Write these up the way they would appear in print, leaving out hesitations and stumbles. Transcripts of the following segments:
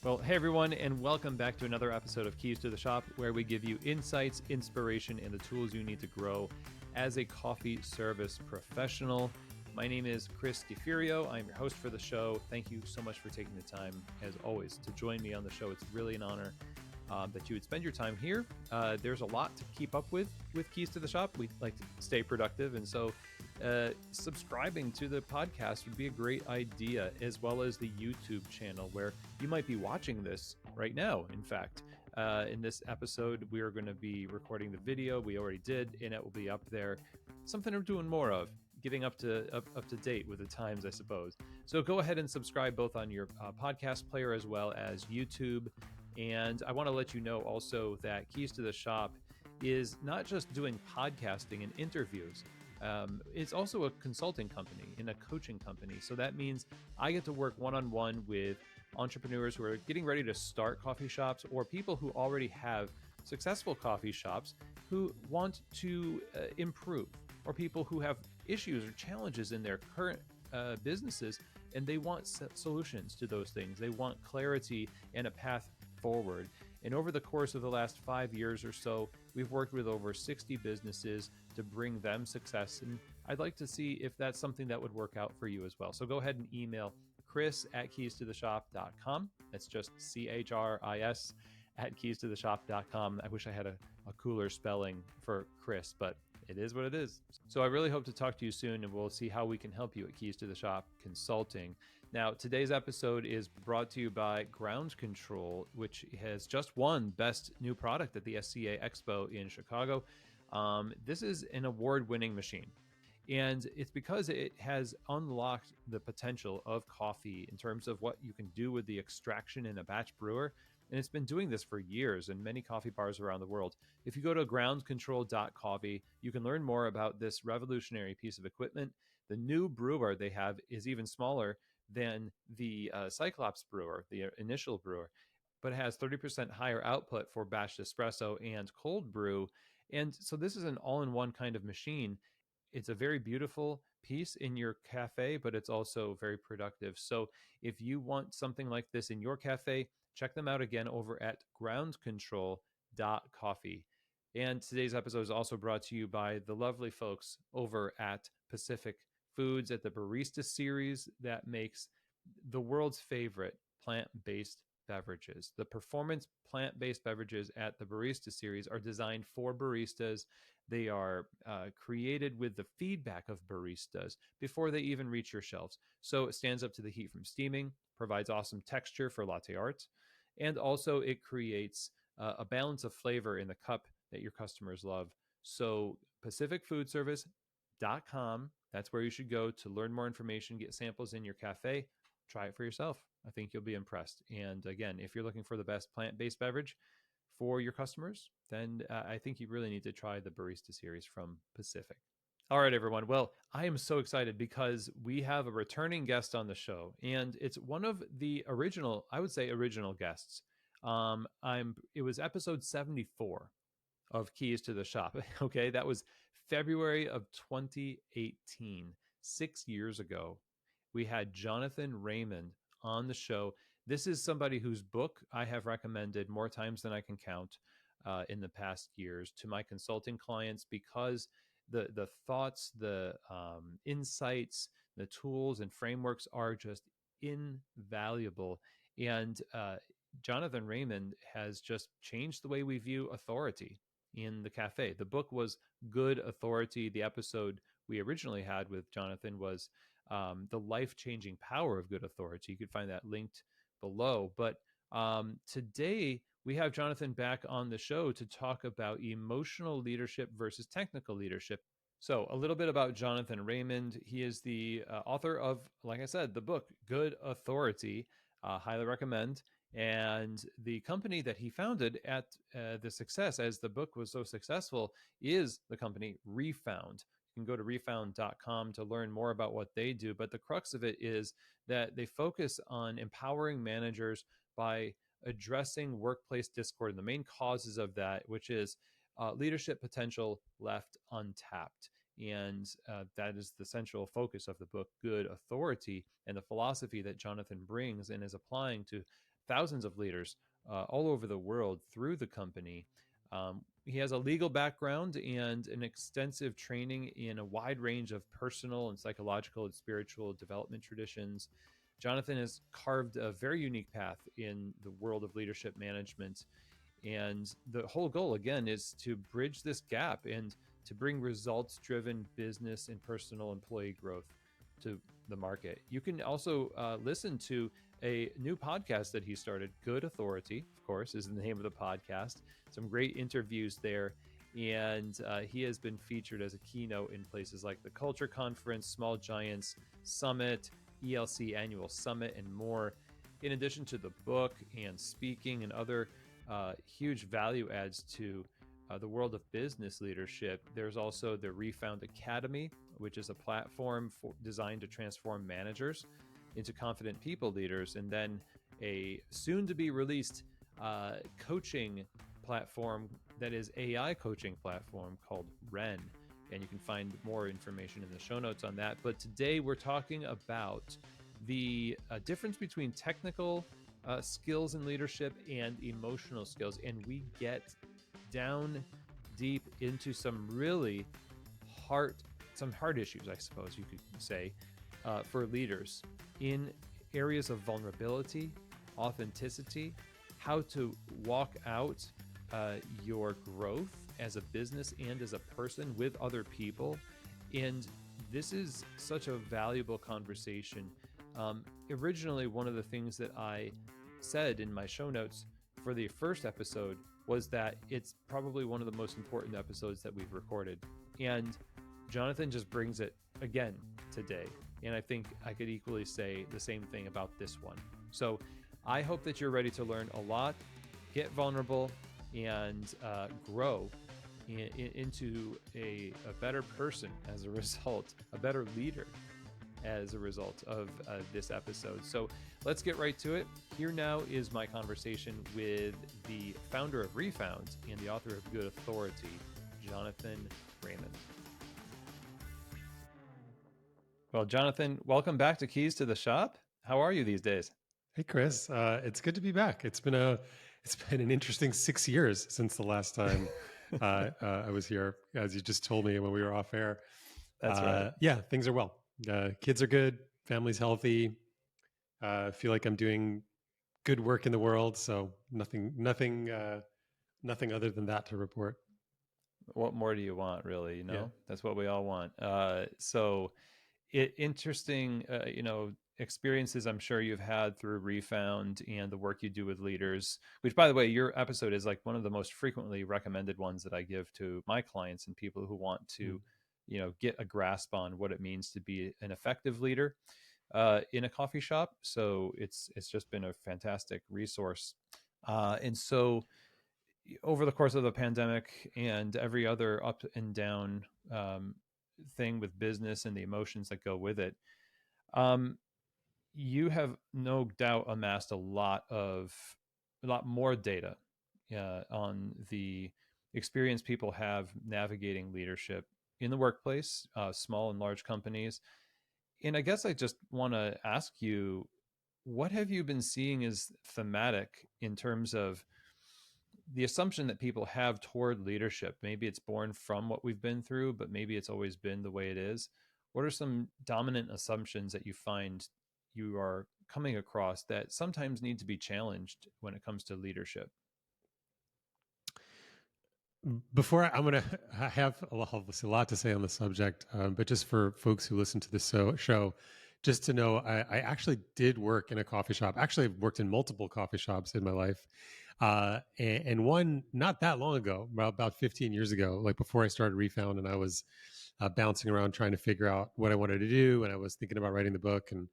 Well, hey everyone, and welcome back to another episode of Keys to the Shop, where we give you insights, inspiration, and the tools you need to grow as a coffee service professional. My name is Chris DeFurio. I'm your host for the show. Thank you so much for taking the time, as always, to join me on the show. It's really an honor that you would spend your time here. There's a lot to keep up with Keys to the Shop. We like to stay productive, and so subscribing to the podcast would be a great idea, as well as the YouTube channel where you might be watching this right now. In fact, in this episode, we are going to be recording the video. We already did, and it will be up there. Something I'm doing more of, getting up to date with the times, I suppose. So go ahead and subscribe both on your podcast player as well as YouTube. And I want to let you know also that Keys to the Shop is not just doing podcasting and interviews. It's also a consulting company and a coaching company. So that means I get to work one-on-one with entrepreneurs who are getting ready to start coffee shops, or people who already have successful coffee shops who want to improve, or people who have issues or challenges in their current businesses, and they want solutions to those things. They want clarity and a path forward. And over the course of the last 5 years or so, we've worked with over 60 businesses to bring them success. And I'd like to see if that's something that would work out for you as well. So go ahead and email chris@keystotheshop.com. That's just CHRIS at keystotheshop.com. I wish I had a cooler spelling for Chris, but it is what it is. So I really hope to talk to you soon, and we'll see how we can help you at Keys to the Shop Consulting. Now, today's episode is brought to you by Ground Control, which has just won Best New Product at the SCA Expo in Chicago. This is an award-winning machine, and it's because it has unlocked the potential of coffee in terms of what you can do with the extraction in a batch brewer. And it's been doing this for years in many coffee bars around the world. If you go to groundcontrol.coffee, you can learn more about this revolutionary piece of equipment. The new brewer they have is even smaller than the Cyclops brewer, the initial brewer, but it has 30% higher output for batch espresso and cold brew. And so this is an all-in-one kind of machine. It's a very beautiful piece in your cafe, but it's also very productive. So if you want something like this in your cafe, check them out again over at groundcontrol.coffee. And today's episode is also brought to you by the lovely folks over at Pacific Foods at the Barista Series that makes the world's favorite plant-based beverages. The performance plant-based beverages at the Barista Series are designed for baristas. They are created with the feedback of baristas before they even reach your shelves. So it stands up to the heat from steaming, provides awesome texture for latte art, and also it creates a balance of flavor in the cup that your customers love. So pacificfoodservice.com, that's where you should go to learn more information, get samples in your cafe, try it for yourself. I think you'll be impressed. And again, if you're looking for the best plant-based beverage for your customers, then I think you really need to try the Barista Series from Pacific. All right, everyone. Well, I am so excited because we have a returning guest on the show, and it's one of the original, I would say, original guests. It was episode 74 of Keys to the Shop. Okay, that was February of 2018, 6 years ago. We had Jonathan Raymond on the show. This is somebody whose book I have recommended more times than I can count in the past years to my consulting clients, because the thoughts, the insights, the tools and frameworks are just invaluable. And Jonathan Raymond has just changed the way we view authority in the cafe. The book was Good Authority. The episode we originally had with Jonathan was the life-changing power of good authority. You could find that linked below. But today we have Jonathan back on the show to talk about emotional leadership versus technical leadership. So a little bit about Jonathan Raymond. He is the author of, like I said, the book Good Authority. Highly recommend. And the company that he founded at the success, as the book was so successful, is the company Refound. You can go to refound.com to learn more about what they do. But the crux of it is that they focus on empowering managers by addressing workplace discord and the main causes of that, which is leadership potential left untapped. And that is the central focus of the book, Good Authority, and the philosophy that Jonathan brings and is applying to thousands of leaders all over the world through the company. He has a legal background and an extensive training in a wide range of personal and psychological and spiritual development traditions. Jonathan has carved a very unique path in the world of leadership management. And the whole goal, again, is to bridge this gap and to bring results driven business and personal employee growth to the market. You can also listen to a new podcast that he started, Good Authority, of course, is the name of the podcast. Some great interviews there. And he has been featured as a keynote in places like the Culture Conference, Small Giants Summit, ELC Annual Summit, and more. In addition to the book and speaking and other huge value adds to the world of business leadership, there's also the Refound Academy, which is a platform designed to transform managers into confident people leaders, and then a soon-to-be released coaching platform that is AI coaching platform called Ren. And you can find more information in the show notes on that. But today we're talking about the difference between technical skills in leadership and emotional skills. And we get down deep into some really hard issues, I suppose you could say, for leaders in areas of vulnerability, authenticity, how to walk out your growth as a business and as a person with other people. And this is such a valuable conversation. Originally, one of the things that I said in my show notes for the first episode was that it's probably one of the most important episodes that we've recorded. And Jonathan just brings it again today. And I think I could equally say the same thing about this one. So I hope that you're ready to learn a lot, get vulnerable, and grow into a better person as a result, a better leader as a result of this episode. So let's get right to it. Here now is my conversation with the founder of Refound and the author of Good Authority, Jonathan Raymond. Well, Jonathan, welcome back to Keys to the Shop. How are you these days? Hey, Chris. It's good to be back. It's been an interesting 6 years since the last time I was here, as you just told me when we were off air. That's right. Yeah, things are well. Kids are good. Family's healthy. Feel like I'm doing good work in the world. So nothing other than that to report. What more do you want, really? Yeah. That's what we all want. Interesting, experiences I'm sure you've had through Refound and the work you do with leaders, which, by the way, your episode is like one of the most frequently recommended ones that I give to my clients and people who want to, get a grasp on what it means to be an effective leader in a coffee shop. So it's just been a fantastic resource. And so over the course of the pandemic and every other up and down thing with business and the emotions that go with it, you have no doubt amassed a lot more data on the experience people have navigating leadership in the workplace, small and large companies. And I guess I just want to ask you, what have you been seeing as thematic in terms of the assumption that people have toward leadership? Maybe it's born from what we've been through, but maybe it's always been the way it is. What are some dominant assumptions that you find you are coming across that sometimes need to be challenged when it comes to leadership? Before I'm going to have a lot to say on the subject, but just for folks who listen to this show, just to know, I actually did work in a coffee shop. Actually, I've worked in multiple coffee shops in my life. And one not that long ago, about 15 years ago, like before I started Refound, and I was bouncing around trying to figure out what I wanted to do. And I was thinking about writing the book. And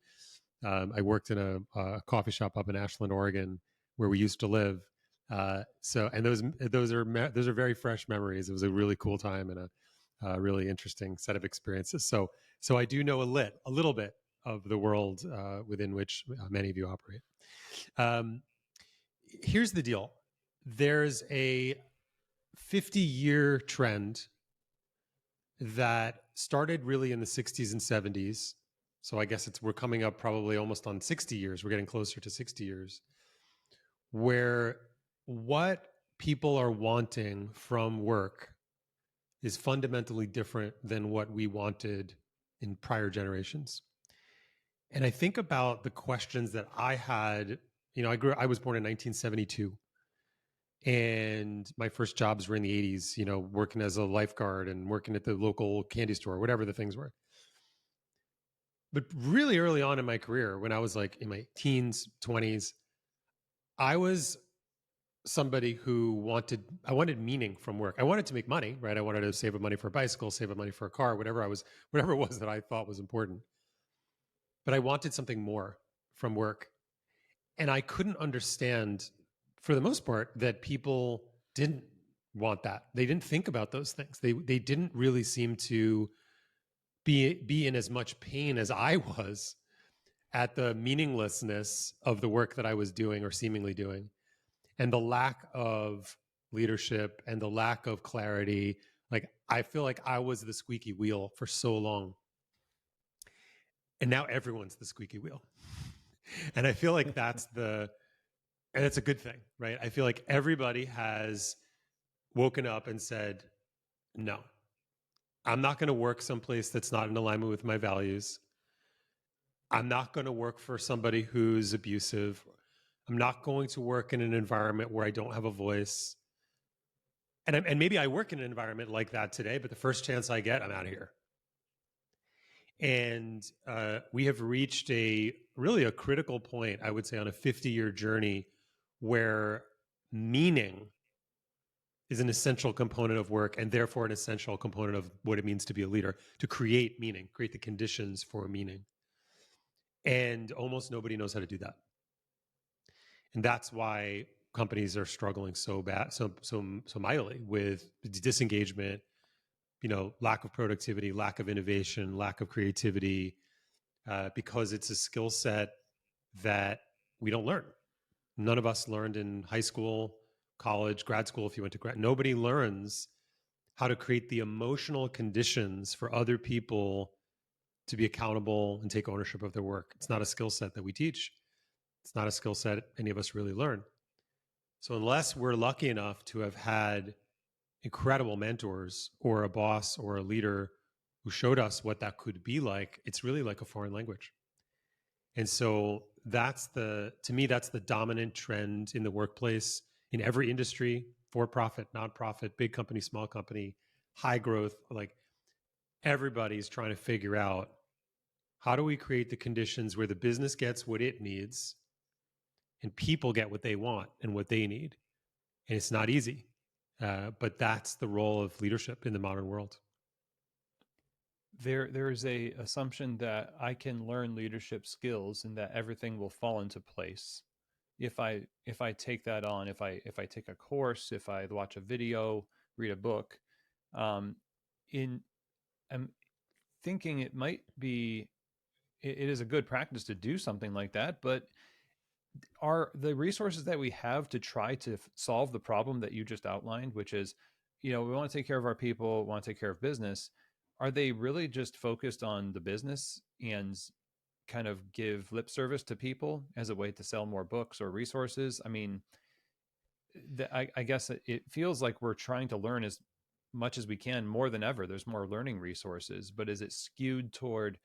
I worked in a coffee shop up in Ashland, Oregon, where we used to live. And those are very fresh memories. It was a really cool time and a really interesting set of experiences. So I do know a little bit of the world within which many of you operate. Here's the deal. There's a 50-year trend that started really in the 60s and 70s. So I guess we're coming up probably almost on 60 years. We're getting closer to 60 years, where what people are wanting from work is fundamentally different than what we wanted in prior generations. And I think about the questions that I had. I was born in 1972, and my first jobs were in the 80s, working as a lifeguard and working at the local candy store, whatever the things were. But really early on in my career, when I was like in my teens, 20s, I was somebody who wanted meaning from work. I wanted to make money, right? I wanted to save up money for a bicycle, save up money for a car, whatever it was that I thought was important. But I wanted something more from work. And I couldn't understand, for the most part, that people didn't want that. They didn't think about those things. They didn't really seem to be in as much pain as I was at the meaninglessness of the work that I was doing or seemingly doing, and the lack of leadership and the lack of clarity. Like, I feel like I was the squeaky wheel for so long. And now everyone's the squeaky wheel. And I feel like and it's a good thing, right? I feel like everybody has woken up and said, no, I'm not going to work someplace that's not in alignment with my values. I'm not going to work for somebody who's abusive. I'm not going to work in an environment where I don't have a voice. And maybe I work in an environment like that today, but the first chance I get, I'm out of here. And we have reached really a critical point, I would say, on a 50-year journey where meaning is an essential component of work, and therefore an essential component of what it means to be a leader, to create meaning, create the conditions for meaning. And almost nobody knows how to do that. And that's why companies are struggling so mightily with disengagement, lack of productivity, lack of innovation, lack of creativity, because it's a skill set that we don't learn. None of us learned in high school, college, grad school. If you went to grad, nobody learns how to create the emotional conditions for other people to be accountable and take ownership of their work. It's not a skill set that we teach. It's not a skill set any of us really learn. So unless we're lucky enough to have had incredible mentors or a boss or a leader who showed us what that could be like, it's really like a foreign language. And so to me, that's the dominant trend in the workplace, in every industry, for-profit, nonprofit, big company, small company, high growth. Like, everybody's trying to figure out, how do we create the conditions where the business gets what it needs and people get what they want and what they need? And it's not easy, but that's the role of leadership in the modern world. There is a assumption that I can learn leadership skills and that everything will fall into place if I take that on, if I take a course, if I watch a video, read a book. In I'm thinking it might be, it is a good practice to do something like that, but are the resources that we have to try to solve the problem that you just outlined, which is, we want to take care of our people, want to take care of business, are they really just focused on the business and kind of give lip service to people as a way to sell more books or resources? I mean, I guess it feels like we're trying to learn as much as we can, more than ever. There's more learning resources, but is it skewed toward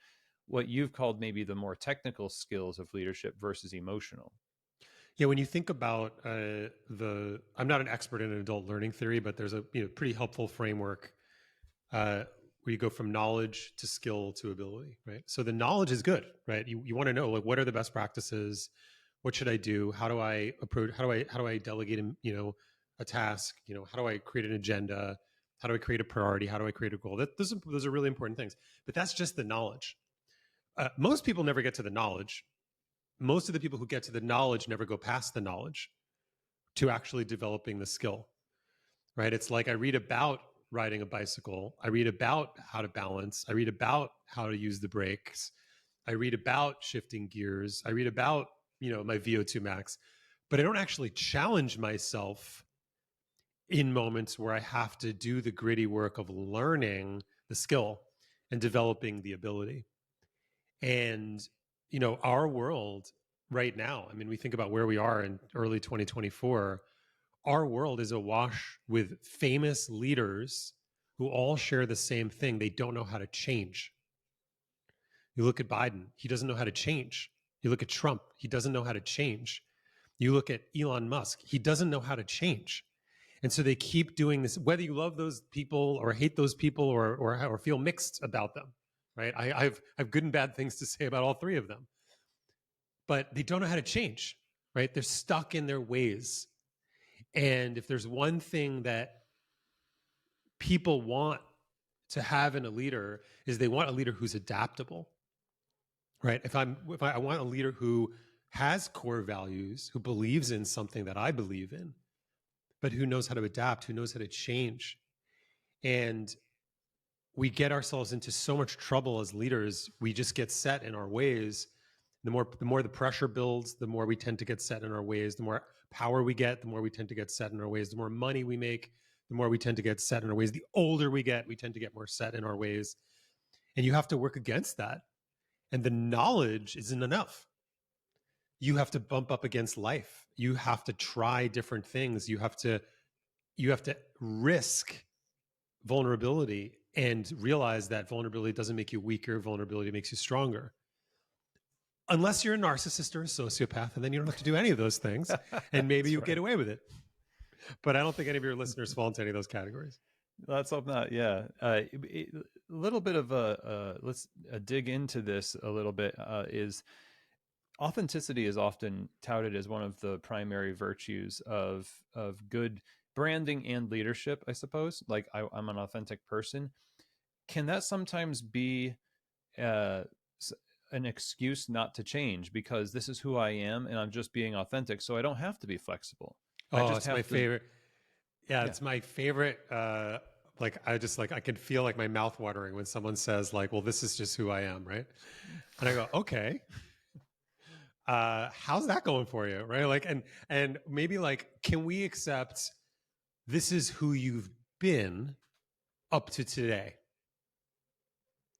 what you've called maybe the more technical skills of leadership versus emotional? Yeah, when you think about I'm not an expert in adult learning theory, but there's a pretty helpful framework where you go from knowledge to skill to ability, right? So the knowledge is good, right? You want to know, like, what are the best practices? What should I do? How do I approach? How do I delegate, a task? How do I create an agenda? How do I create a priority? How do I create a goal? Those are really important things. But that's just the knowledge. Most people never get to the knowledge. Most of the people who get to the knowledge never go past the knowledge to actually developing the skill, right? It's like, I read about riding a bicycle. I read about how to balance. I read about how to use the brakes. I read about shifting gears. I read about, my VO2 max, but I don't actually challenge myself in moments where I have to do the gritty work of learning the skill and developing the ability. And, our world right now. I mean, we think about where we are in early 2024. Our world is awash with famous leaders who all share the same thing. They don't know how to change. You look at Biden, he doesn't know how to change. You look at Trump, he doesn't know how to change. You look at Elon Musk, he doesn't know how to change. And so they keep doing this, whether you love those people or hate those people or feel mixed about them, right? I have good and bad things to say about all three of them, but they don't know how to change, right? They're stuck in their ways. And if there's one thing that people want to have in a leader is they want a leader who's adaptable, right? If I want a leader who has core values, who believes in something that I believe in, but who knows how to adapt, who knows how to change. And we get ourselves into so much trouble as leaders. We just get set in our ways. The more the pressure builds, the more we tend to get set in our ways. The more power we get, the more we tend to get set in our ways. The more money we make, the more we tend to get set in our ways. The older we get, we tend to get more set in our ways. And you have to work against that. And the knowledge isn't enough. You have to bump up against life. You have to try different things. You have to risk vulnerability and realize that vulnerability doesn't make you weaker. Vulnerability makes you stronger. Unless you're a narcissist or a sociopath, and then you don't have to do any of those things, and maybe you'll get away with it. But I don't think any of your listeners fall into any of those categories. Let's hope not. Yeah. A little bit of let's dig into this a little bit. Is authenticity is often touted as one of the primary virtues of good branding and leadership, I suppose. Like I'm an authentic person. Can that sometimes be an excuse not to change because this is who I am and I'm just being authentic, so I don't have to be flexible? Oh, it's my favorite. Yeah, it's my favorite. I can feel like my mouth watering when someone says like, well, this is just who I am, right? And I go, okay. How's that going for you? Right. Like, and maybe like, can we accept this is who you've been up to today?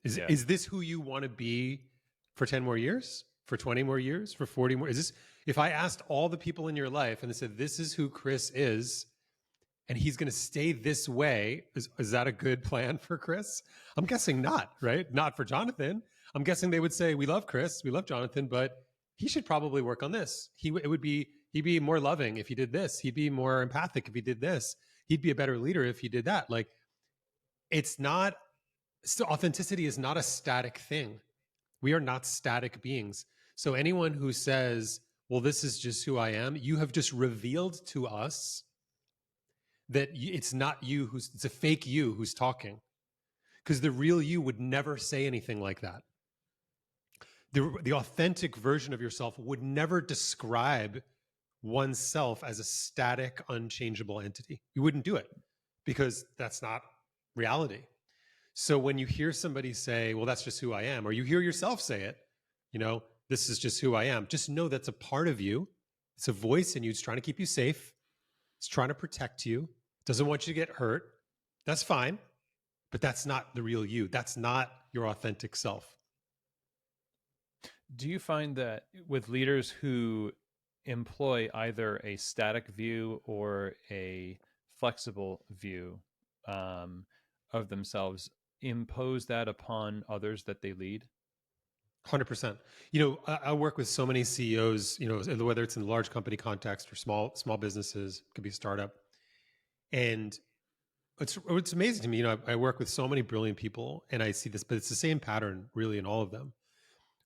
Is this who you want to be for 10 more years, for 20 more years, for 40 more? Is this, if I asked all the people in your life and they said, this is who Chris is, and he's going to stay this way, is that a good plan for Chris? I'm guessing not, right? Not for Jonathan. I'm guessing they would say, we love Chris, we love Jonathan, but he should probably work on this. He'd be more loving if he did this. He'd be more empathic if he did this. He'd be a better leader if he did that. Like, it's not, so authenticity is not a static thing. We are not static beings. So anyone who says, well, this is just who I am, you have just revealed to us that it's not you it's a fake you who's talking. Because the real you would never say anything like that. The authentic version of yourself would never describe oneself as a static, unchangeable entity. You wouldn't do it because that's not reality. So when you hear somebody say, well, that's just who I am, or you hear yourself say it, this is just who I am, just know that's a part of you. It's a voice in you. It's trying to keep you safe. It's trying to protect you. It doesn't want you to get hurt. That's fine. But that's not the real you. That's not your authentic self. Do you find that with leaders who employ either a static view or a flexible view of themselves, impose that upon others that they lead? 100%. I work with so many CEOs, whether it's in large company context or small businesses, it could be a startup. And it's amazing to me. I work with so many brilliant people and I see this, but it's the same pattern really in all of them,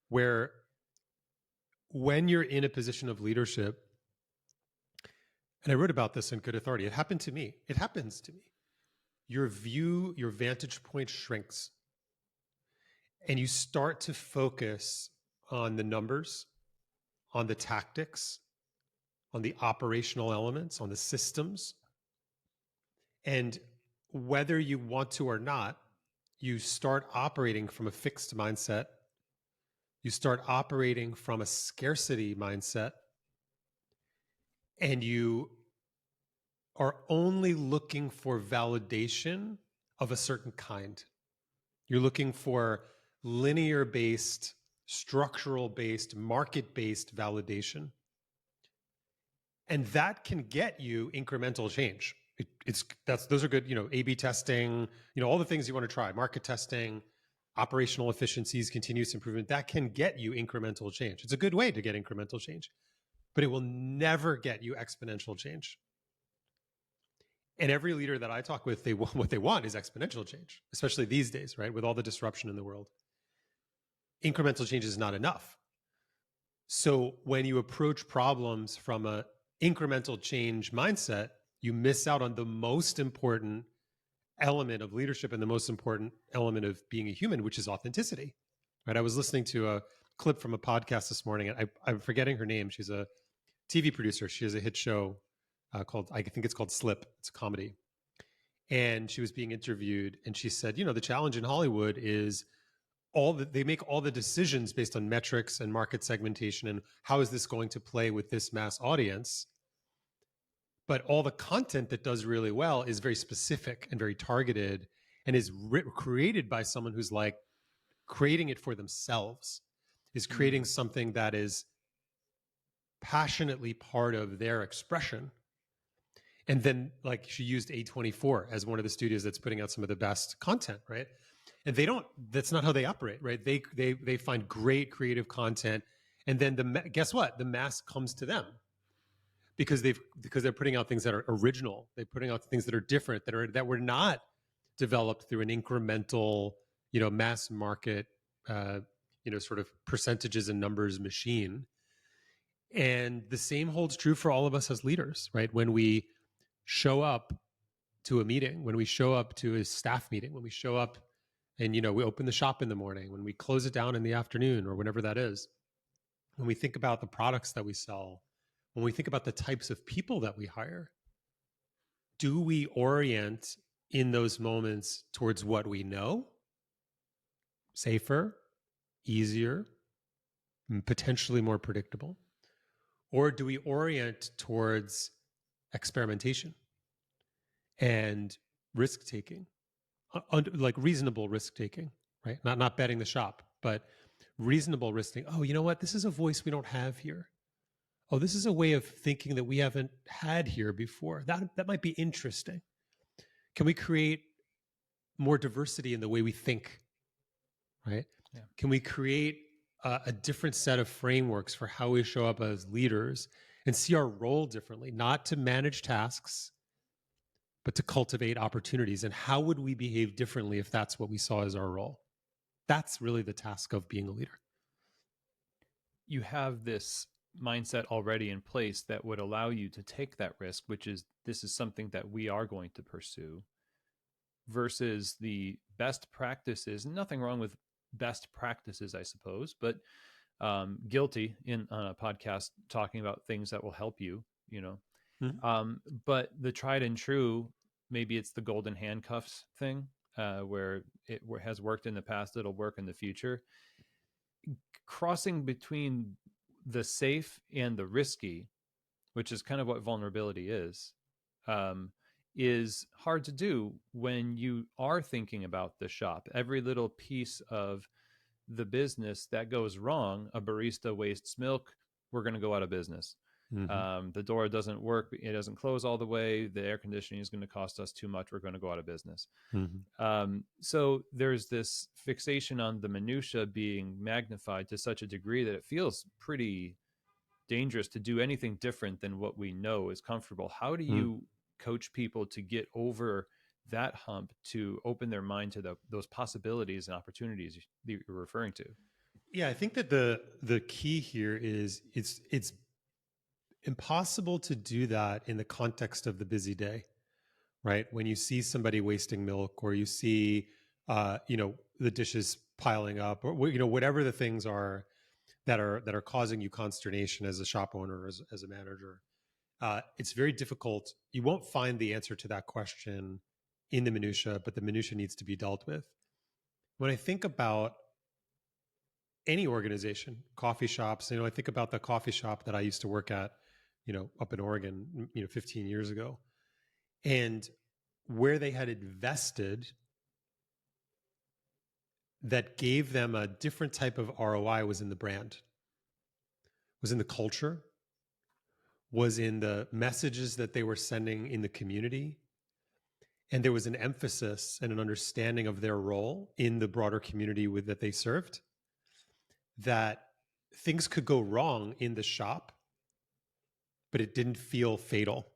where when you're in a position of leadership, and I wrote about this in Good Authority, it happened to me. It happens to me. Your vantage point shrinks. And you start to focus on the numbers, on the tactics, on the operational elements, on the systems. And whether you want to or not, you start operating from a fixed mindset. You start operating from a scarcity mindset. And you are only looking for validation of a certain kind. You're looking for linear-based structural-based, market-based validation. And that can get you incremental change. Those are good, A/B testing, all the things you want to try, market testing, operational efficiencies, continuous improvement. That can get you incremental change. It's a good way to get incremental change, but it will never get you exponential change. And every leader that I talk with, what they want is exponential change, especially these days, right? With all the disruption in the world. Incremental change is not enough. So when you approach problems from an incremental change mindset, you miss out on the most important element of leadership and the most important element of being a human, which is authenticity. Right? I was listening to a clip from a podcast this morning, and I'm forgetting her name. She's a TV producer. She has a hit show called, I think it's called Slip. It's a comedy. And she was being interviewed, and she said, the challenge in Hollywood is they make all the decisions based on metrics and market segmentation and how is this going to play with this mass audience. But all the content that does really well is very specific and very targeted and is created by someone who's like creating it for themselves, is creating something that is passionately part of their expression. And then like she used A24 as one of the studios that's putting out some of the best content, right? And that's not how they operate, right? They find great creative content. And then guess what? The mass comes to them because they're putting out things that are original. They're putting out things that are different, that were not developed through an incremental, mass market, sort of percentages and numbers machine. And the same holds true for all of us as leaders, right? When we show up to a meeting, when we show up to a staff meeting, when we show up and, we open the shop in the morning, when we close it down in the afternoon or whenever that is, when we think about the products that we sell, when we think about the types of people that we hire, do we orient in those moments towards what we know? Safer, easier, potentially more predictable? Or do we orient towards experimentation and risk-taking? Like reasonable risk-taking, right? Not betting the shop, but reasonable risk-taking. Oh, you know what? This is a voice we don't have here. Oh, this is a way of thinking that we haven't had here before. That might be interesting. Can we create more diversity in the way we think, right? Yeah. Can we create a different set of frameworks for how we show up as leaders and see our role differently, not to manage tasks, but to cultivate opportunities? And how would we behave differently if that's what we saw as our role? That's really the task of being a leader. You have this mindset already in place that would allow you to take that risk, which is this is something that we are going to pursue, versus the best practices. Nothing wrong with best practices, I suppose, but guilty on a podcast talking about things that will help you, but the tried and true, maybe it's the golden handcuffs thing, where it has worked in the past, it'll work in the future. Crossing between the safe and the risky, which is kind of what vulnerability is hard to do when you are thinking about the shop. Every little piece of the business that goes wrong, a barista wastes milk, we're going to go out of business. The door doesn't work, it doesn't close all the way, the air conditioning is going to cost us too much, we're going to go out of business. So there's this fixation on the minutia being magnified to such a degree that it feels pretty dangerous to do anything different than what we know is comfortable. How do you coach people to get over that hump, to open their mind to those possibilities and opportunities that you're referring to? Yeah, I think that the key here is it's impossible to do that in the context of the busy day, right? When you see somebody wasting milk, or you see the dishes piling up, or whatever the things are that are causing you consternation as a shop owner, as a manager, it's very difficult. You won't find the answer to that question in the minutia, but the minutia needs to be dealt with. When I think about any organization, coffee shops, I think about the coffee shop that I used to work at, up in Oregon, 15 years ago, and where they had invested that gave them a different type of ROI was in the brand, was in the culture, was in the messages that they were sending in the community. And there was an emphasis and an understanding of their role in the broader community that they served, that things could go wrong in the shop, but it didn't feel fatal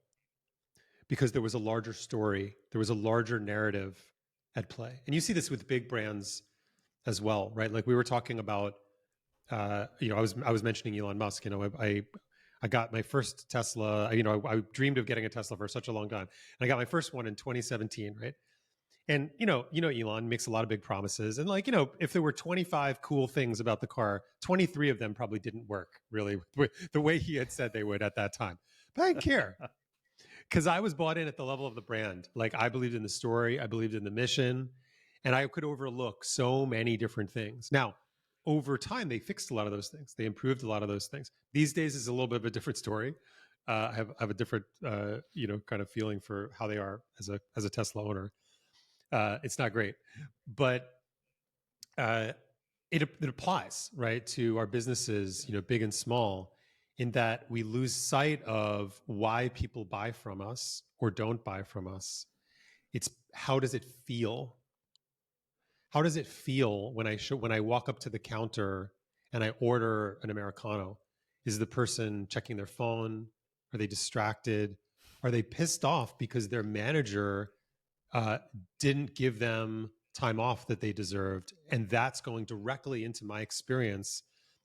because there was a larger story, there was a larger narrative at play. And you see this with big brands as well, right? Like we were talking about, I was mentioning Elon Musk. I got my first Tesla. I dreamed of getting a Tesla for such a long time, and I got my first one in 2017, right? And Elon makes a lot of big promises, and if there were 25 cool things about the car, 23 of them probably didn't work really the way he had said they would at that time. But I didn't care because I was bought in at the level of the brand. Like I believed in the story, I believed in the mission, and I could overlook so many different things. Now, over time, they fixed a lot of those things. They improved a lot of those things. These days is a little bit of a different story. I have a different, kind of feeling for how they are as a Tesla owner. It's not great, but it applies, right, to our businesses, big and small, in that we lose sight of why people buy from us or don't buy from us. It's how does it feel? How does it feel when I walk up to the counter and I order an Americano? Is the person checking their phone? Are they distracted? Are they pissed off because their manager didn't give them time off that they deserved? And that's going directly into my experience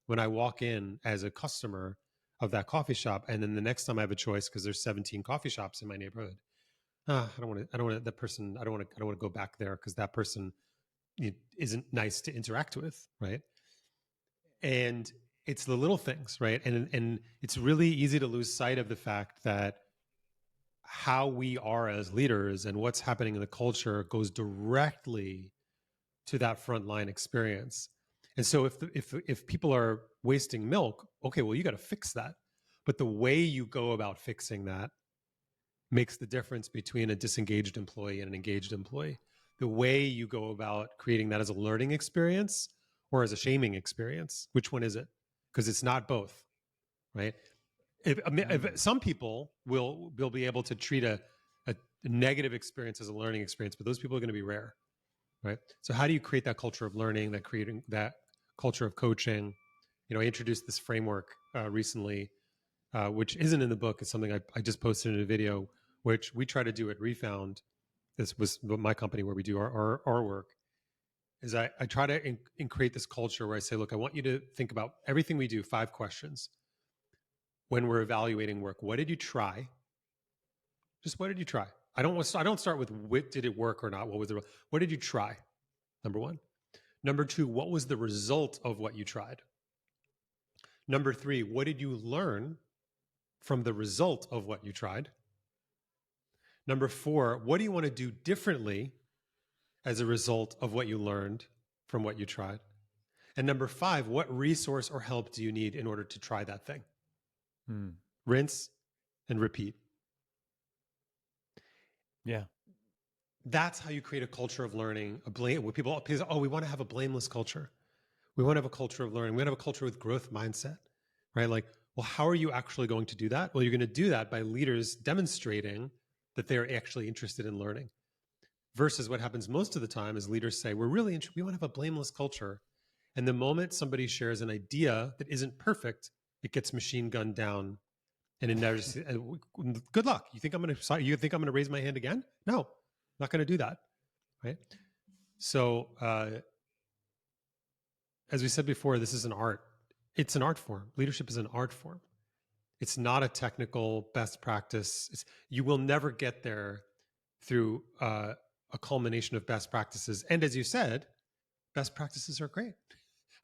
when I walk in as a customer of that coffee shop. And then the next time I have a choice, because there's 17 coffee shops in my neighborhood, I don't want to, that person, I don't want to go back there because that person isn't nice to interact with, right? And it's the little things, right? And it's really easy to lose sight of the fact that how we are as leaders and what's happening in the culture goes directly to that frontline experience. And so if people are wasting milk, okay, well, you got to fix that. But the way you go about fixing that makes the difference between a disengaged employee and an engaged employee. The way you go about creating that as a learning experience or as a shaming experience, which one is it? Because it's not both, right? If some people will be able to treat a negative experience as a learning experience, but those people are going to be rare, right? So how do you create that culture of learning, creating that culture of coaching? I introduced this framework recently, which isn't in the book. It's something I just posted in a video, which we try to do at Refound. This was my company where we do our work. Is I try to create this culture where I say, look, I want you to think about everything we do, 5 questions. When we're evaluating work, what did you try? Just what did you try? I don't start with did it work or not? What did you try? Number 1. Number 2, what was the result of what you tried? Number 3, what did you learn from the result of what you tried? Number 4, what do you want to do differently as a result of what you learned from what you tried? And number 5, what resource or help do you need in order to try that thing? Rinse and repeat. Yeah. That's how you create a culture of learning. Where people, we want to have a blameless culture. We want to have a culture of learning. We want to have a culture with growth mindset, right? Like, well, how are you actually going to do that? Well, you're going to do that by leaders demonstrating that they're actually interested in learning. Versus what happens most of the time is leaders say, we want to have a blameless culture. And the moment somebody shares an idea that isn't perfect, it gets machine gunned down. And it never, good luck. You think I'm going to raise my hand again? No, not going to do that. Right. So, as we said before, this is an art. It's an art form. Leadership is an art form. It's not a technical best practice. You will never get there through a culmination of best practices. And as you said, best practices are great.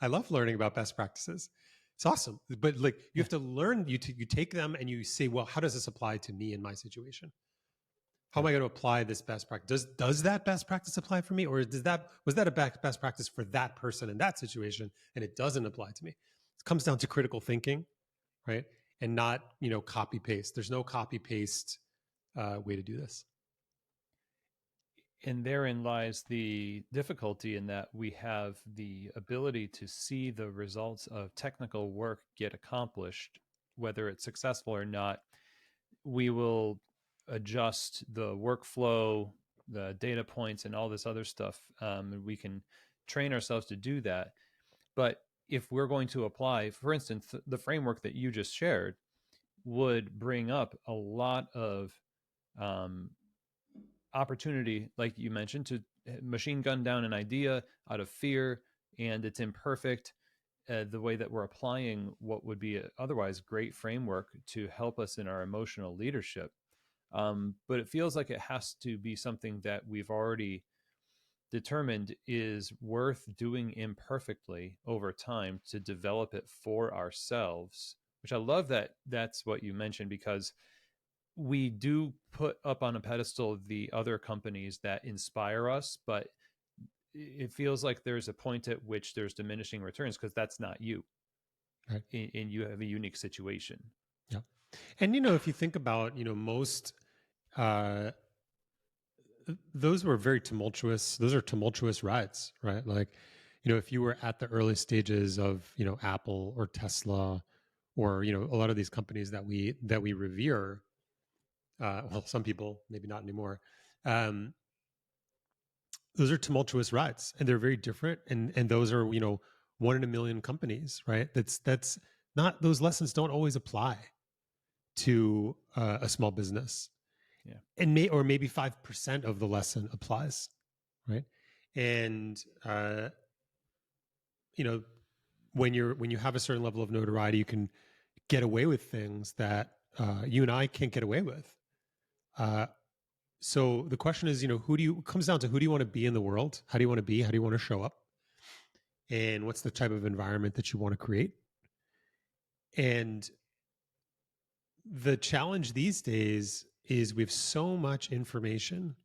I love learning about best practices. It's awesome. But you have to learn, you take them and you say, well, how does this apply to me in my situation? How am I going to apply this best practice? Does that best practice apply for me? Or was that a best practice for that person in that situation and it doesn't apply to me? It comes down to critical thinking, right? And not, copy paste. There's no copy paste way to do this. And therein lies the difficulty in that we have the ability to see the results of technical work get accomplished, whether it's successful or not. We will adjust the workflow, the data points, and all this other stuff. And we can train ourselves to do that. But if we're going to apply, for instance, the framework that you just shared would bring up a lot of um, opportunity, like you mentioned, to machine gun down an idea out of fear, and it's imperfect. The way that we're applying what would be a otherwise great framework to help us in our emotional leadership. But it feels like it has to be something that we've already determined is worth doing imperfectly over time to develop it for ourselves, which I love that that's what you mentioned, because we do put up on a pedestal the other companies that inspire us, but it feels like there's a point at which there's diminishing returns because that's not you. Right. And you have a unique situation. Yeah. And, you know, if you think about, you know, most, uh, those were very tumultuous. Those are tumultuous rides, right? Like, you know, if you were at the early stages of, you know, Apple or Tesla, or, you know, a lot of these companies that we revere, well, some people maybe not anymore. Um, those are tumultuous rides, and they're very different. And those are, you know, one in a million companies, right? That's not, those lessons don't always apply to a small business. Yeah. And maybe 5% of the lesson applies, right? And you know, when you have a certain level of notoriety, you can get away with things that you and I can't get away with. So the question is, you know, it comes down to who do you want to be in the world? How do you want to be? How do you want to show up? And what's the type of environment that you want to create? And the challenge these days is we have so much information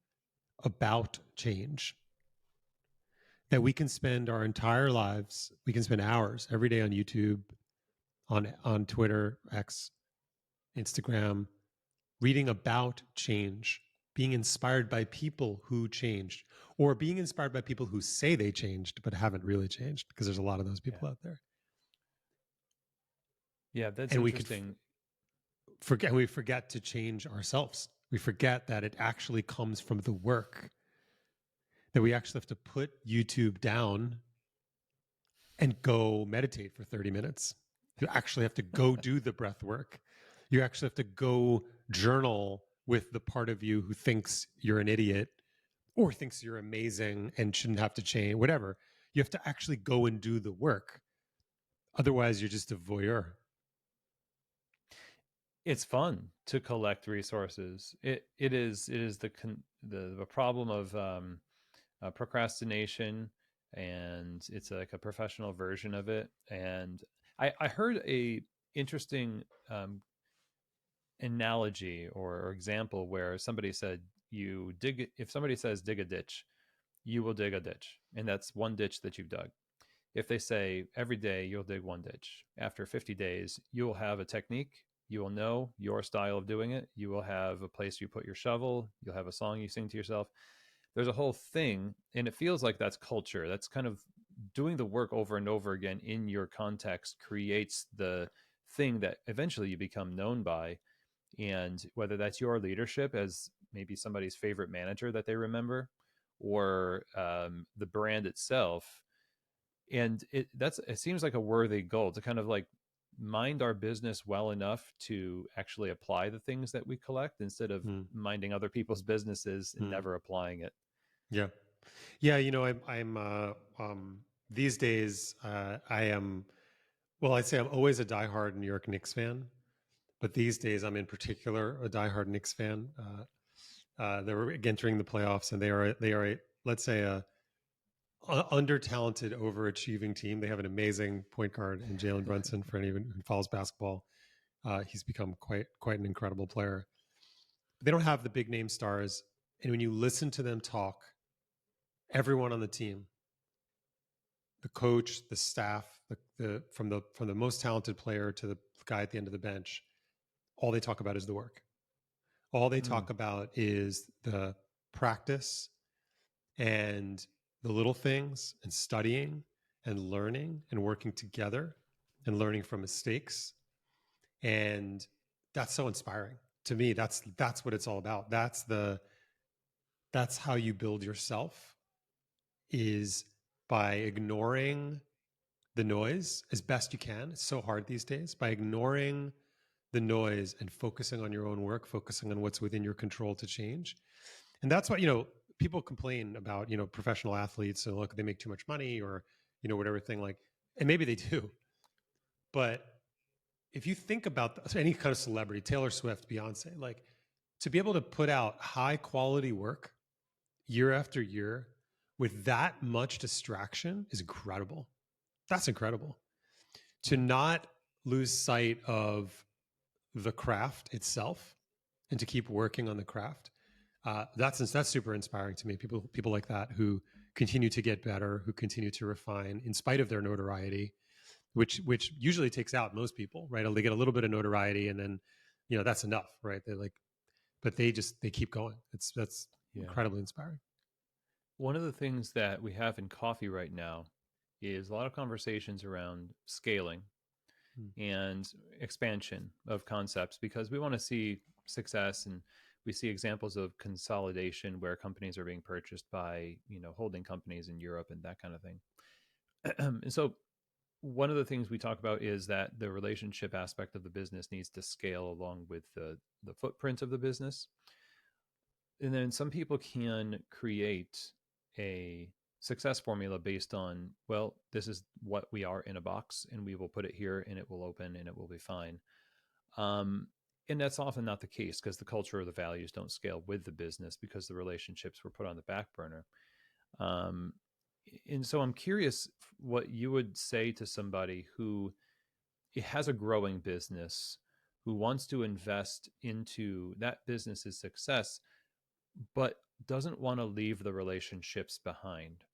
about change that we can spend our entire lives, we can spend hours every day on YouTube, on Twitter, X, Instagram, reading about change, being inspired by people who changed, or being inspired by people who say they changed but haven't really changed, because there's a lot of those people out there. Yeah, that's And we could interesting. we forget to change ourselves. We forget that it actually comes from the work, that we actually have to put YouTube down and go meditate for 30 minutes. You actually have to go do the breath work. You actually have to go journal with the part of you who thinks you're an idiot or thinks you're amazing and shouldn't have to change, whatever. You have to actually go and do the work. Otherwise, you're just a voyeur. It's fun to collect resources. It is the problem of procrastination, and it's like a professional version of it. And I heard a interesting analogy or example where somebody said, you dig, if somebody says dig a ditch, you will dig a ditch, and that's one ditch that you've dug. If they say every day you'll dig one ditch, after 50 days you will have a technique, you will know your style of doing it, you will have a place you put your shovel, you'll have a song you sing to yourself. There's a whole thing, and it feels like that's culture. That's kind of doing the work over and over again in your context creates the thing that eventually you become known by. And whether that's your leadership as maybe somebody's favorite manager that they remember, or the brand itself. And it seems like a worthy goal to kind of like mind our business well enough to actually apply the things that we collect, instead of minding other people's businesses and never applying it. Yeah. Yeah. You know, I'm these days, I am, well, I'd say I'm always a diehard New York Knicks fan, but these days I'm in particular a diehard Knicks fan. They were entering the playoffs, and they are let's say a under talented, overachieving team. They have an amazing point guard in Jalen Brunson. For anyone who follows basketball, he's become quite an incredible player. They don't have the big name stars, and when you listen to them talk, everyone on the team, the coach, the staff, the from the most talented player to the guy at the end of the bench, all they talk about is the work. All they talk about is the practice, and the little things and studying and learning and working together and learning from mistakes. And that's so inspiring to me. That's what it's all about. That's how you build yourself, is by ignoring the noise as best you can. It's so hard these days. By ignoring the noise and focusing on your own work, focusing on what's within your control to change. And that's what, people complain about, professional athletes, and look, they make too much money, or, whatever thing, like, and maybe they do. But if you think about any kind of celebrity, Taylor Swift, Beyonce, like, to be able to put out high quality work year after year with that much distraction is incredible. That's incredible. To not lose sight of the craft itself and to keep working on the craft. That's super inspiring to me. People like that, who continue to get better, who continue to refine in spite of their notoriety, which usually takes out most people, right? They get a little bit of notoriety, and then that's enough, right? But they keep going. That's incredibly inspiring. One of the things that we have in coffee right now is a lot of conversations around scaling and expansion of concepts, because we want to see success, and we see examples of consolidation where companies are being purchased by holding companies in Europe and that kind of thing. And so one of the things we talk about is that the relationship aspect of the business needs to scale along with the footprint of the business. And then some people can create a success formula based on, well, this is what we are in a box, and we will put it here, and it will open, and it will be fine. And that's often not the case, because the culture or the values don't scale with the business, because the relationships were put on the back burner. And so I'm curious what you would say to somebody who has a growing business, who wants to invest into that business's success, but doesn't want to leave the relationships behind.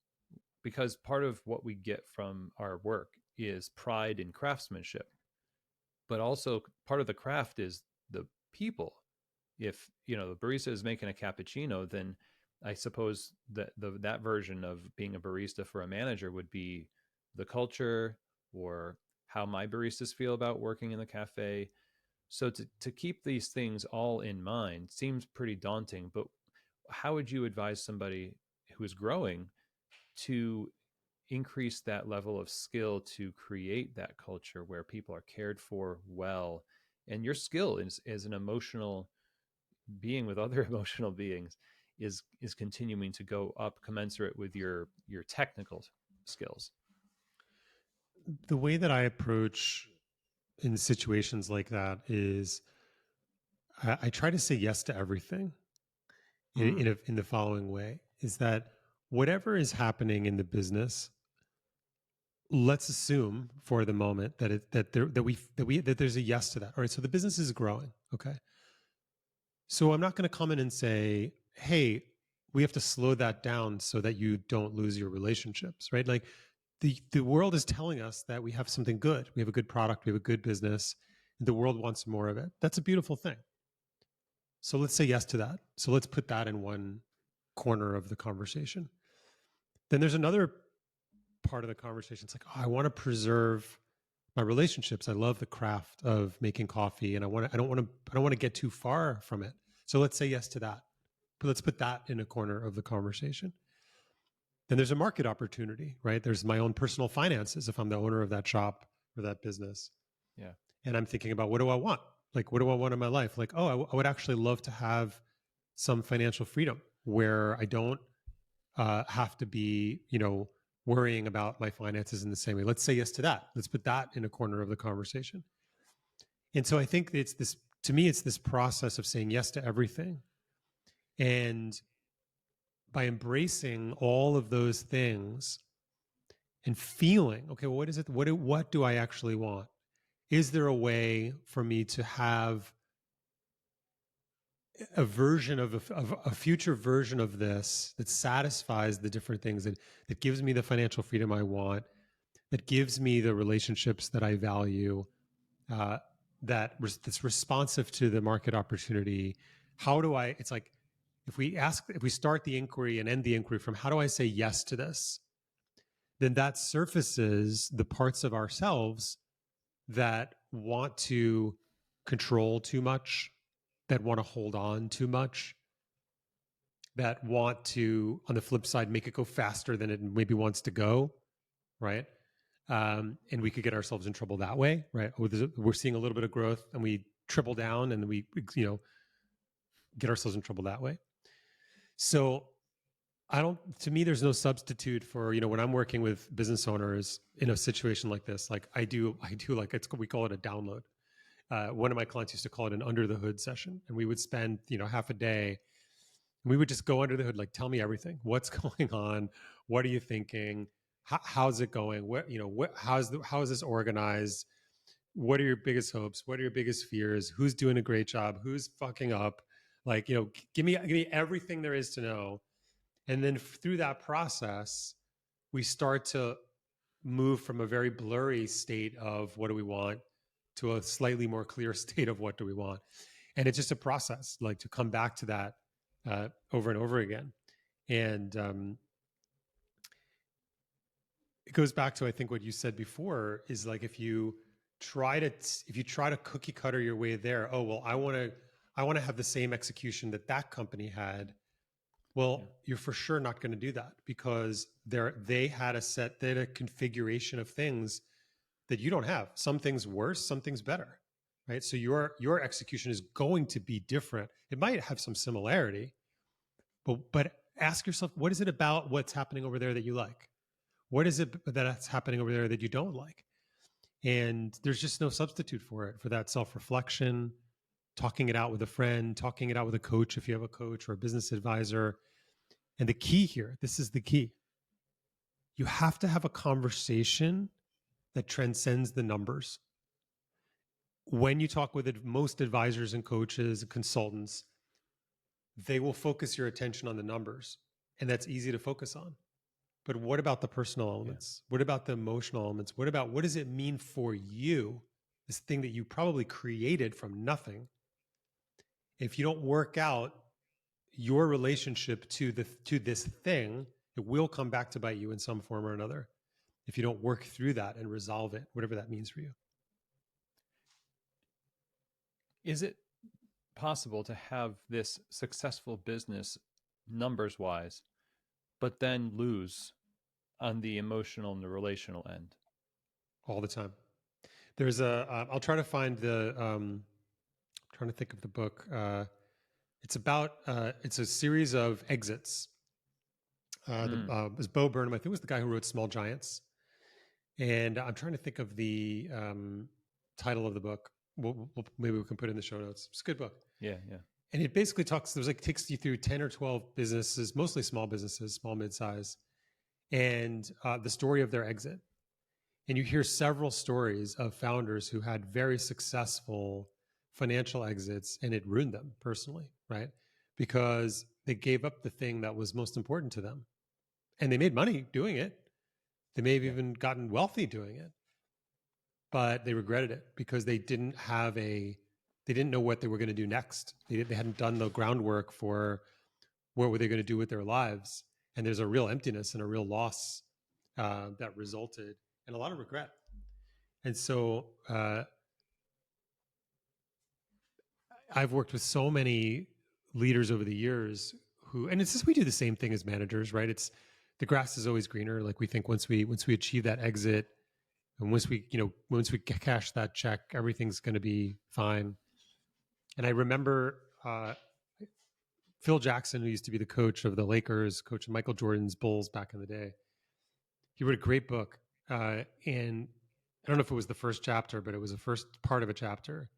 Because part of what we get from our work is pride in craftsmanship, but also part of the craft is the people. If the barista is making a cappuccino, then I suppose that that version of being a barista for a manager would be the culture, or how my baristas feel about working in the cafe. So to keep these things all in mind seems pretty daunting. But how would you advise somebody who is growing to increase that level of skill to create that culture where people are cared for well, and your skill is an emotional being with other emotional beings is continuing to go up commensurate with your technical skills? The way that I approach in situations like that is I try to say yes to everything in the following way, is that whatever is happening in the business, let's assume for the moment that there's a yes to that. All right, so the business is growing. Okay. So I'm not going to come in and say, hey, we have to slow that down so that you don't lose your relationships, right? Like the world is telling us that we have something good. We have a good product. We have a good business. And the world wants more of it. That's a beautiful thing. So let's say yes to that. So let's put that in one corner of the conversation. Then there's another part of the conversation. It's like, oh, I want to preserve my relationships. I love the craft of making coffee, and I don't want to get too far from it. So let's say yes to that. But let's put that in a corner of the conversation. Then there's a market opportunity, right? There's my own personal finances if I'm the owner of that shop or that business. Yeah. And I'm thinking about, what do I want? Like, what do I want in my life? Like, oh, I would actually love to have some financial freedom where I don't have to be, worrying about my finances in the same way. Let's say yes to that. Let's put that in a corner of the conversation. And so I think it's this process of saying yes to everything. And by embracing all of those things and feeling, okay, well, what is it? What do I actually want? Is there a way for me to have a version of a future version of this that satisfies the different things, that gives me the financial freedom I want, that gives me the relationships that I value, that's responsive to the market opportunity? How do I? It's like if we start the inquiry and end the inquiry from how do I say yes to this, then that surfaces the parts of ourselves that want to control too much, that want to hold on too much, that want to, on the flip side, make it go faster than it maybe wants to go, right? And we could get ourselves in trouble that way, right? We're seeing a little bit of growth and we triple down and we, get ourselves in trouble that way. So to me, there's no substitute for, when I'm working with business owners in a situation like this, like I do like we call it a download. One of my clients used to call it an under the hood session. And we would spend, half a day and we would just go under the hood, like, tell me everything. What's going on? What are you thinking? How's it going? How is this organized? What are your biggest hopes? What are your biggest fears? Who's doing a great job? Who's fucking up? Like, give me everything there is to know. And then through that process, we start to move from a very blurry state of what do we want to a slightly more clear state of what do we want. And it's just a process, like to come back to that over and over again. And it goes back to, I think, what you said before is like, if you try to cookie cutter your way there, oh, well, I want to have the same execution that company had. Well, you're for sure not going to do that because they had a configuration of things that you don't have. Some things worse, some things better, right? So your execution is going to be different. It might have some similarity, but ask yourself, what is it about what's happening over there that you like? What is it that's happening over there that you don't like? And there's just no substitute for that self-reflection, talking it out with a friend, talking it out with a coach if you have a coach or a business advisor. And the key here, this is the key. You have to have a conversation that transcends the numbers. When you talk with most advisors and coaches and consultants, they will focus your attention on the numbers, and that's easy to focus on. But what about the personal elements? Yeah. What about the emotional elements? What does it mean for you, this thing that you probably created from nothing? If you don't work out your relationship to this thing, it will come back to bite you in some form or another if you don't work through that and resolve it, whatever that means for you. Is it possible to have this successful business numbers wise, but then lose on the emotional and the relational end? All the time. There's I'll try to find I'm trying to think of the book. It's a series of exits. It was Bo Burnham. I think it was the guy who wrote Small Giants. And I'm trying to think of the title of the book. Maybe we can put it in the show notes. It's a good book. Yeah. And it basically takes you through 10 or 12 businesses, mostly small businesses, small, mid-size, and the story of their exit. And you hear several stories of founders who had very successful financial exits and it ruined them personally, right? Because they gave up the thing that was most important to them. And they made money doing it. They may have even gotten wealthy doing it. But they regretted it because they didn't know what they were going to do next. They hadn't done the groundwork for what were they going to do with their lives. And there's a real emptiness and a real loss that resulted in a lot of regret. And so I've worked with so many leaders over the years and it's just, we do the same thing as managers, right? It's the grass is always greener. Like we think once we achieve that exit and once we cash that check, everything's going to be fine. And I remember Phil Jackson, who used to be the coach of the Lakers, coach of Michael Jordan's Bulls back in the day. He wrote a great book. And I don't know if it was the first chapter, but it was the first part of a chapter.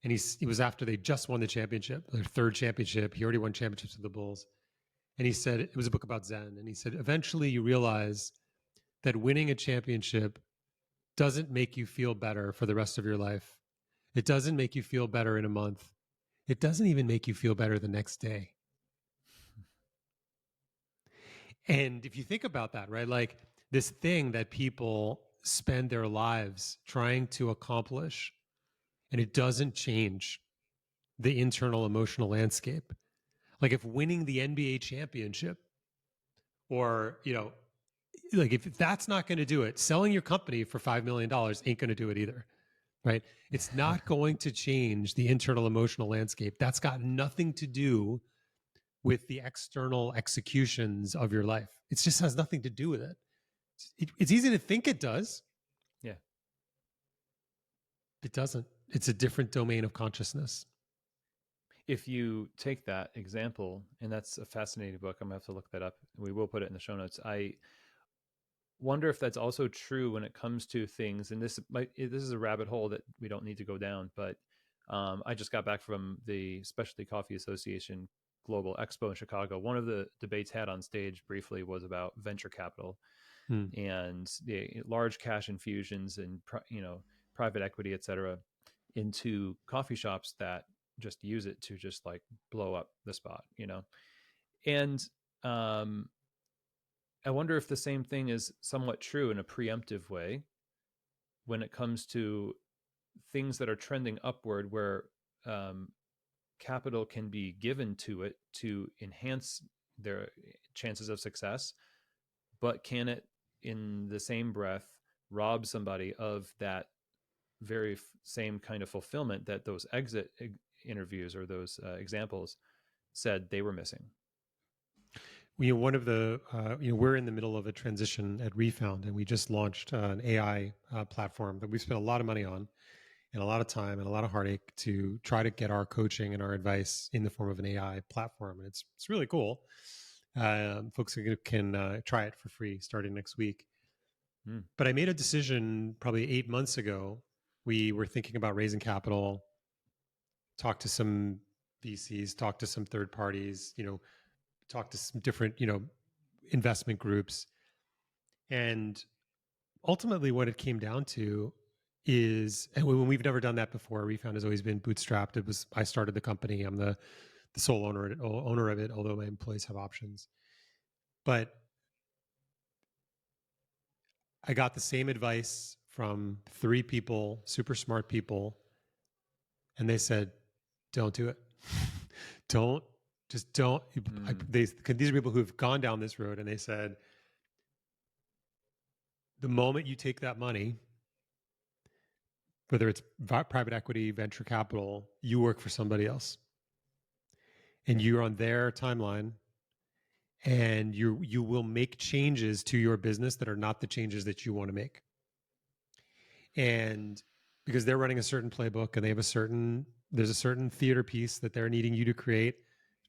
And he was after they just won the championship, their third championship. He already won championships with the Bulls. And he said, it was a book about Zen. And he said, eventually you realize that winning a championship doesn't make you feel better for the rest of your life. It doesn't make you feel better in a month. It doesn't even make you feel better the next day. And if you think about that, right, like this thing that people spend their lives trying to accomplish, and it doesn't change the internal emotional landscape. Like if winning the NBA championship, or, like if that's not going to do it, selling your company for $5 million ain't going to do it either. Right. It's not going to change the internal emotional landscape. That's got nothing to do with the external executions of your life. It just has nothing to do with it. It's easy to think it does. Yeah. It doesn't. It's a different domain of consciousness. If you take that example, and that's a fascinating book, I'm gonna have to look that up. We will put it in the show notes. I wonder if that's also true when it comes to things, and this is a rabbit hole that we don't need to go down, but I just got back from the Specialty Coffee Association Global Expo in Chicago. One of the debates had on stage briefly was about venture capital and the large cash infusions and private equity, et cetera, into coffee shops that just use it to just like blow up the spot, and I wonder if the same thing is somewhat true in a preemptive way when it comes to things that are trending upward, where capital can be given to it to enhance their chances of success, but can it, in the same breath, rob somebody of that very same kind of fulfillment that those exit interviews or those examples said they were missing? One of the, we're in the middle of a transition at Refound, and we just launched an AI platform that we've spent a lot of money on and a lot of time and a lot of heartache to try to get our coaching and our advice in the form of an AI platform. And it's really cool. Folks can try it for free starting next week. But I made a decision probably 8 months ago. We were thinking about raising capital, talk to some VCs, talk to some third parties, talk to some different, investment groups. And ultimately what it came down to is, and when we've never done that before, Refound has always been bootstrapped. I started the company. I'm the sole owner of it, although my employees have options. But I got the same advice from 3 people, super smart people, and they said, don't do it. don't, just don't. These are people who've gone down this road, and they said, the moment you take that money, whether it's private equity, venture capital, you work for somebody else. And you're on their timeline, and you will make changes to your business that are not the changes that you want to make. And because they're running a certain playbook, and they have there's a certain theater piece that they're needing you to create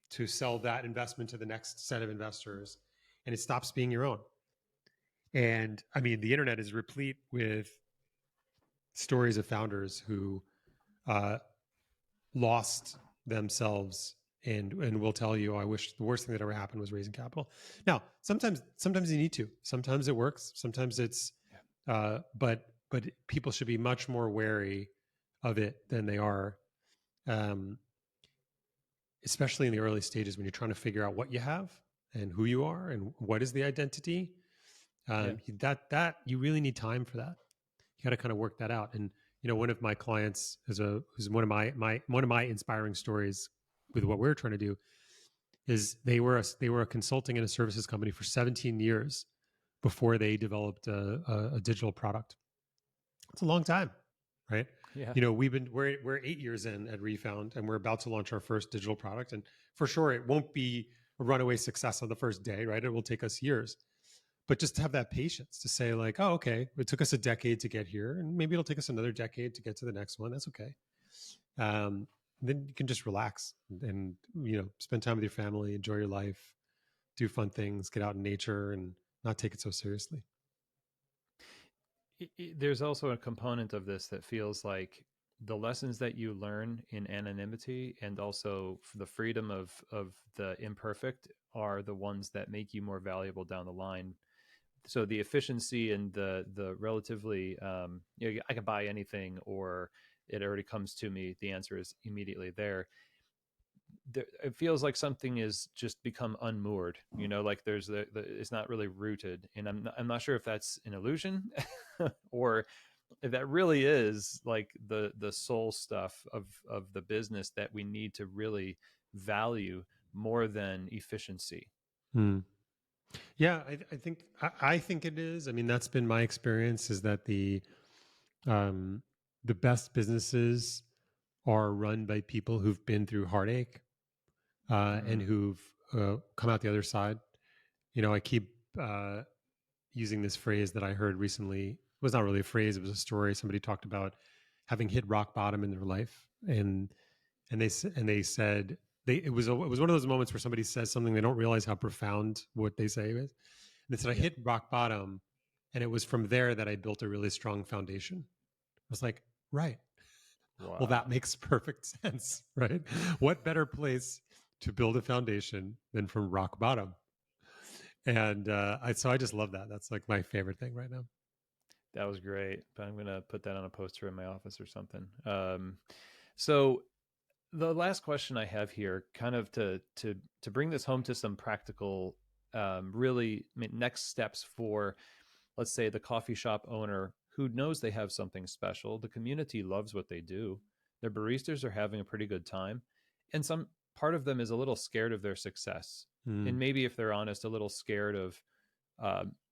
to sell that investment to the next set of investors, and it stops being your own. And I mean, the internet is replete with stories of founders who lost themselves and will tell you, I wish the worst thing that ever happened was raising capital. Now, sometimes you need to. Sometimes it works. Sometimes it's, but people should be much more wary of it than they are, especially in the early stages when you're trying to figure out what you have and who you are and what is the identity. That you really need time for that. You got to kind of work that out. And one of my clients who's one of my inspiring stories with what we're trying to do is they were a consulting and a services company for 17 years before they developed a digital product. It's a long time, right? Yeah. We're 8 years in at Refound, and we're about to launch our first digital product. And for sure, it won't be a runaway success on the first day, right? It will take us years. But just to have that patience to say like, oh, okay, it took us a decade to get here, and maybe it'll take us another decade to get to the next one. That's okay. Then you can just relax and spend time with your family, enjoy your life, do fun things, get out in nature, and not take it so seriously. There's also a component of this that feels like the lessons that you learn in anonymity and also the freedom of the imperfect are the ones that make you more valuable down the line. So the efficiency and the relatively, I can buy anything or it already comes to me. The answer is immediately there. It feels like something is just become unmoored, like there's it's not really rooted. And I'm not sure if that's an illusion or if that really is like the soul stuff of the business that we need to really value more than efficiency. Hmm. Yeah, I think it is. I mean, that's been my experience, is that um, the best businesses are run by people who've been through heartache and Mm, who've come out the other side. You know, I keep using this phrase that I heard recently. It was not really a phrase; it was a story. Somebody talked about having hit rock bottom in their life, and they said it was one of those moments where somebody says something, they don't realize how profound what they say is. And they said, I yeah. hit rock bottom, and it was from there that I built a really strong foundation. I was like, right. Well, that Wow. makes perfect sense, right? What better place to build a foundation than from rock bottom? And so I just love that. That's like my favorite thing right now. That was great. But I'm gonna put that on a poster in my office or something. So the last question I have here, kind of to bring this home to some practical, really next steps for, let's say, the coffee shop owner who knows they have something special. The community loves what they do. Their baristas are having a pretty good time, and some part of them is a little scared of their success, Mm, and maybe if they're honest, a little scared of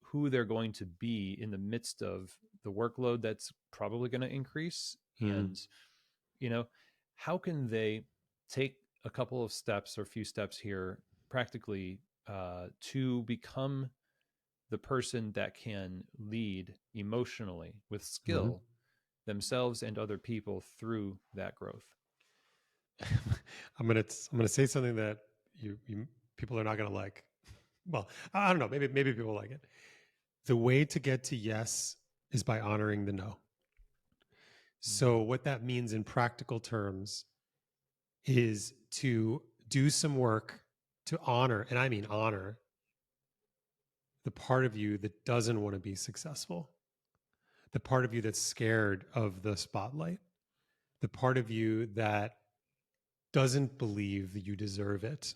who they're going to be in the midst of the workload that's probably going to increase. mm, And you know, how can they take a couple of steps or a few steps here practically to become the person that can lead emotionally with mm. skill themselves and other people through that growth? I'm gonna say something that you people are not gonna like. Well, I don't know. Maybe people like it. The way to get to yes is by honoring the no. So Mm, what that means in practical terms is to do some work to honor, and I mean honor, the part of you that doesn't want to be successful, the part of you that's scared of the spotlight, the part of you that doesn't believe that you deserve it,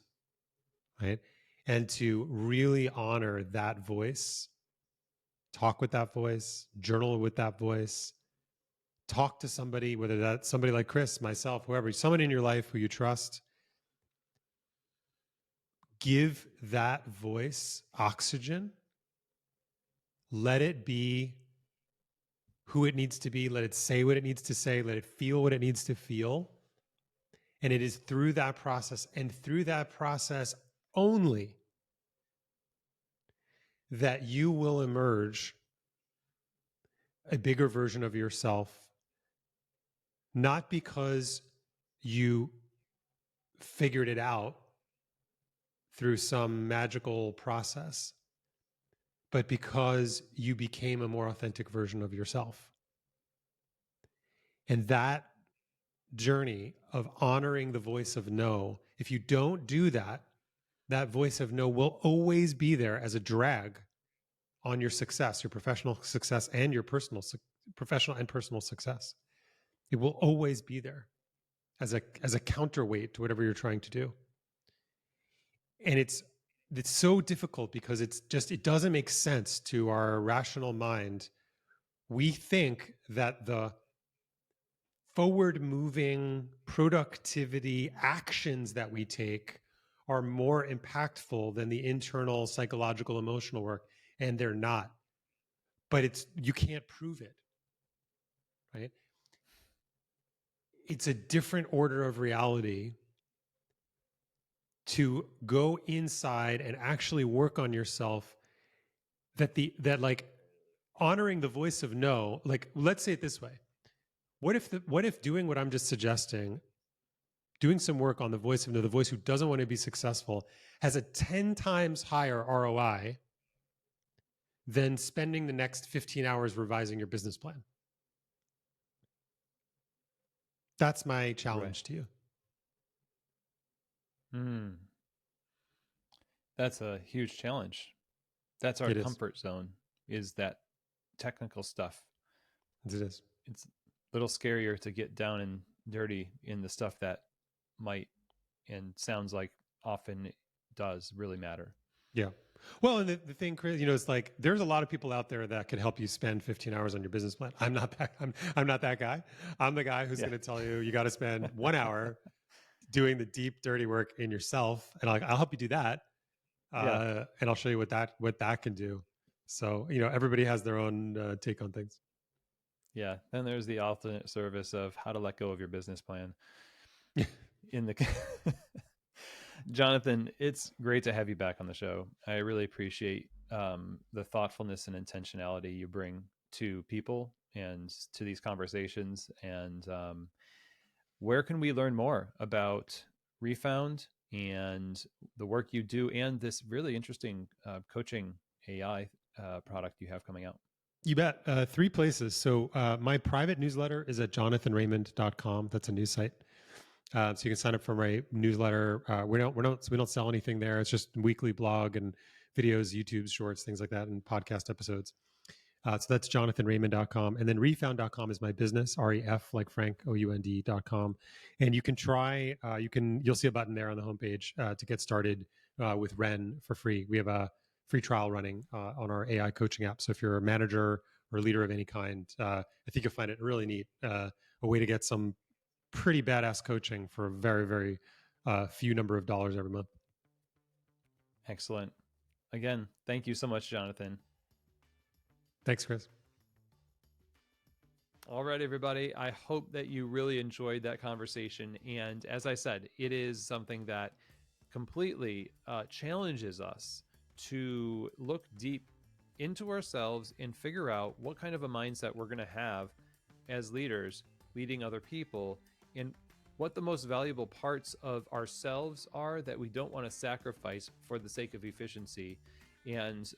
right? And to really honor that voice, talk with that voice, journal with that voice, talk to somebody, whether that's somebody like Chris, myself, whoever, someone in your life who you trust. Give that voice oxygen. Let it be who it needs to be. Let it say what it needs to say. Let it feel what it needs to feel. And it is through that process and through that process only that you will emerge a bigger version of yourself, not because you figured it out through some magical process, but because you became a more authentic version of yourself. And that journey of honoring the voice of no, if you don't do that, that voice of no will always be there as a drag on your success, your professional success and your professional and personal success. It will always be there as a counterweight to whatever you're trying to do. And it's so difficult because it doesn't make sense to our rational mind. We think that the forward moving productivity actions that we take are more impactful than the internal psychological emotional work, and they're not. But you can't prove it, right? It's a different order of reality to go inside and actually work on yourself, that like honoring the voice of no. Like, let's say it this way: what if doing what I'm just suggesting, doing some work on the voice of no, the voice who doesn't want to be successful, has a 10 times higher ROI than spending the next 15 hours revising your business plan? That's my right. challenge to you. Mm, that's a huge challenge. That's our It is. comfort zone, is that technical stuff. It is. It's a little scarier to get down and dirty in the stuff that might and sounds like often does really matter. Yeah. Well, and the thing, Chris, it's like there's a lot of people out there that could help you spend 15 hours on your business plan. I'm not that guy. I'm the guy who's Yeah. going to tell you got to spend 1 hour doing the deep, dirty work in yourself, and I'll help you do that, and I'll show you what that can do. So everybody has their own take on things. Yeah. Then there's the alternate service of how to let go of your business plan. In the Jonathan, it's great to have you back on the show. I really appreciate the thoughtfulness and intentionality you bring to people and to these conversations. And where can we learn more about Refound and the work you do and this really interesting coaching AI product you have coming out? You bet. 3 places. So my private newsletter is at jonathanraymond.com. That's a news site. So you can sign up for my newsletter. We don't sell anything there. It's just weekly blog and videos, YouTube shorts, things like that, and podcast episodes. So that's jonathanraymond.com. And then refound.com is my business, REF, like Frank, OUND.com. And you can try, you'll see a button there on the homepage to get started with Ren for free. We have a free trial running on our AI coaching app. So if you're a manager or leader of any kind, I think you'll find it really neat. A way to get some pretty badass coaching for a very, very few number of dollars every month. Excellent. Again, thank you so much, Jonathan. Thanks, Chris. All right, everybody. I hope that you really enjoyed that conversation. And as I said, it is something that completely challenges us to look deep into ourselves and figure out what kind of a mindset we're going to have as leaders leading other people, and what the most valuable parts of ourselves are that we don't want to sacrifice for the sake of efficiency and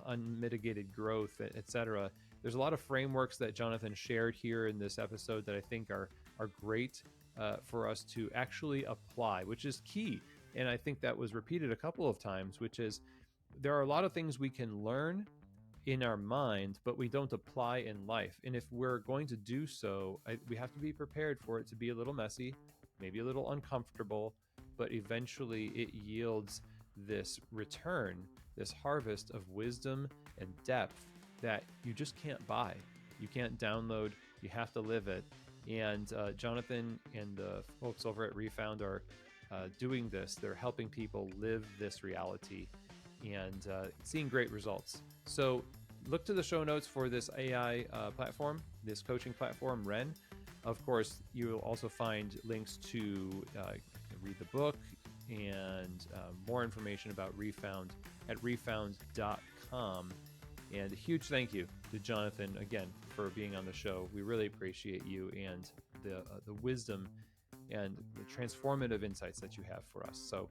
unmitigated growth, etc. There's a lot of frameworks that Jonathan shared here in this episode that I think are great for us to actually apply, which is key. And I think that was repeated a couple of times, which is there are a lot of things we can learn in our mind, but we don't apply in life. And if we're going to do so, we have to be prepared for it to be a little messy, maybe a little uncomfortable, but eventually it yields this return, this harvest of wisdom and depth that you just can't buy. You can't download, you have to live it. And Jonathan and the folks over at Refound are doing this. They're helping people live this reality and seeing great results. So look to the show notes for this AI platform, this coaching platform, Ren. Of course, you will also find links to read the book and more information about Refound at refound.com. And a huge thank you to Jonathan again for being on the show. We really appreciate you and the wisdom and the transformative insights that you have for us. So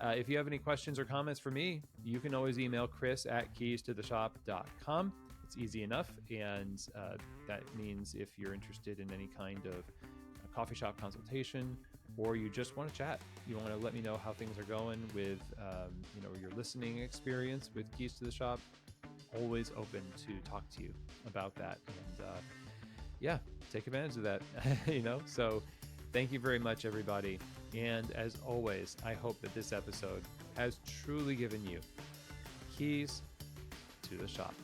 if you have any questions or comments for me, you can always email chris@keystotheshop.com. It's easy enough. And that means if you're interested in any kind of coffee shop consultation, or you just want to chat, you want to let me know how things are going with your listening experience with Keys to the Shop, always open to talk to you about that. And take advantage of that. So thank you very much, everybody. And as always, I hope that this episode has truly given you keys to the shop.